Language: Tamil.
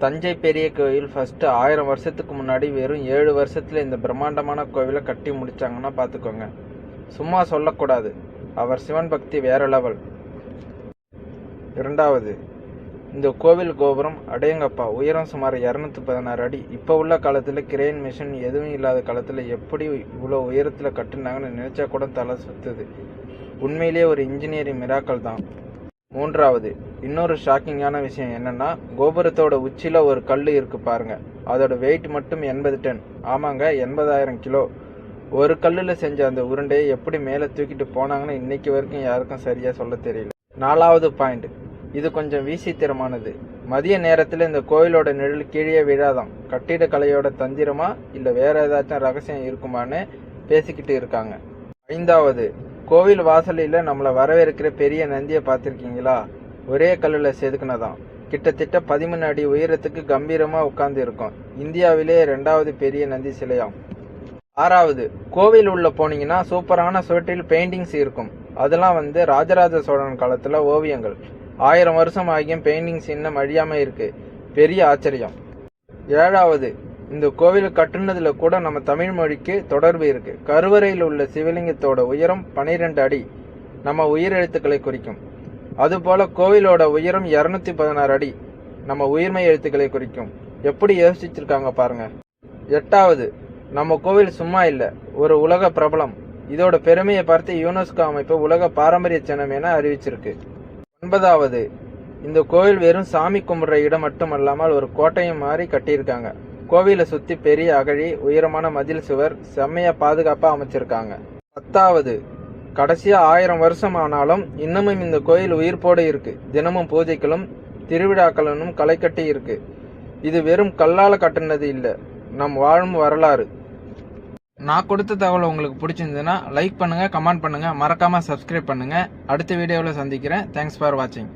தஞ்சை பெரிய கோயில் ஃபர்ஸ்ட் 1000 வருஷத்துக்கு முன்னாடி வெறும் 7 வருஷத்துல இந்த பிரம்மாண்டமான கோவிலை கட்டி முடிச்சாங்கன்னா பார்த்துக்கோங்க. சும்மா சொல்லக்கூடாது, அவர் சிவன் பக்தி வேற லெவல். இரண்டாவது, இந்த கோவில் கோபுரம் அடேங்கப்பா உயரம் சுமார் 216 அடி. இப்போ உள்ள காலத்தில் கிரேன் மிஷின் எதுவும் இல்லாத காலத்தில் எப்படி இவ்வளோ உயரத்தில் கட்டுனாங்கன்னு நினைச்சா கூட தலை சுத்துது. உண்மையிலேயே ஒரு இன்ஜினியரிங் மிராக்கல் தான். மூன்றாவது, இன்னொரு ஷாக்கிங்கான விஷயம் என்னன்னா, கோபுரத்தோட உச்சியில ஒரு கல் இருக்கு பாருங்க. அதோட வெயிட் மட்டும் 80 டன். ஆமாங்க, 80,000 கிலோ. ஒரு கல்லுல செஞ்ச அந்த உருண்டையை எப்படி மேலே தூக்கிட்டு போனாங்கன்னு இன்னைக்கு வரைக்கும் யாருக்கும் சரியா சொல்ல தெரியல. நாலாவது பாயிண்ட், இது கொஞ்சம் வீசித்திரமானது. மதிய நேரத்தில் இந்த கோயிலோட நிழல் கீழே விழாதான். கட்டிடக்கலையோட தந்திரமா இல்ல வேற ஏதாச்சும் ரகசியம் இருக்குமான்னு பேசிக்கிட்டு இருக்காங்க. ஐந்தாவது, கோவில் வாசலில் நம்மளை வரவேற்கிற பெரிய நந்தியை பார்த்துருக்கீங்களா? ஒரே கல்லில் செதுக்குனதான். கிட்டத்தட்ட 13 அடி உயரத்துக்கு கம்பீரமாக உட்கார்ந்து இருக்கும். இந்தியாவிலே 2வது பெரிய நந்தி சிலையாம். ஆறாவது, கோவில் உள்ள போனீங்கன்னா சூப்பரான சுவற்றில் பெயிண்டிங்ஸ் இருக்கும். அதெல்லாம் ராஜராஜ சோழன் காலத்தில் ஓவியங்கள். 1000 வருஷம் ஆகியும் பெயிண்டிங்ஸ் இன்னும் அழியாம இருக்கு. பெரிய ஆச்சரியம். ஏழாவது, இந்த கோவில் கட்டுனதுல கூட நம்ம தமிழ் மொழிக்கு தொடர்பு இருக்கு. கருவறையில் உள்ள சிவலிங்கத்தோட உயரம் 12 அடி. நம்ம உயிரெழுத்துக்களை குறிக்கும். அதுபோல கோவிலோட உயரம் 216 அடி. நம்ம உயிர்மை எழுத்துக்களை குறிக்கும். எப்படி யோசிச்சிருக்காங்க பாருங்க. எட்டாவது, நம்ம கோவில் சும்மா இல்ல, ஒரு உலக பிரபலம். இதோட பெருமையை பார்த்து யுனெஸ்கோ அமைப்பு உலக பாரம்பரிய சின்னம் என அறிவிச்சிருக்கு. ஒன்பதாவது, இந்த கோவில் வெறும் சாமி கும்பிடுற இடம் மட்டுமல்லாமல் ஒரு கோட்டையும் மாதிரி கட்டியிருக்காங்க. கோவிலை சுத்தி பெரிய அகழி, உயரமான மதில் சுவர், செம்மையா பாதுகாப்பா அமைச்சிருக்காங்க. 10வது, கடைசியா 1000 வருஷம் ஆனாலும் இன்னமும் இந்த கோயில் உயிர்ப்போடு இருக்கு. தினமும் பூஜைகளும் திருவிழாக்களும் களை கட்டி இருக்கு. இது வெறும் கல்லால கட்டுனது இல்ல, நம் வாழும் வரலாறு. நான் கொடுத்த தகவல் உங்களுக்கு பிடிச்சிருந்ததுன்னா லைக் பண்ணுங்க, கமெண்ட் பண்ணுங்க, மறக்காம சப்ஸ்கிரைப் பண்ணுங்க. அடுத்த வீடியோவில் சந்திக்கிறேன். தேங்க்ஸ் ஃபார் வாட்சிங்.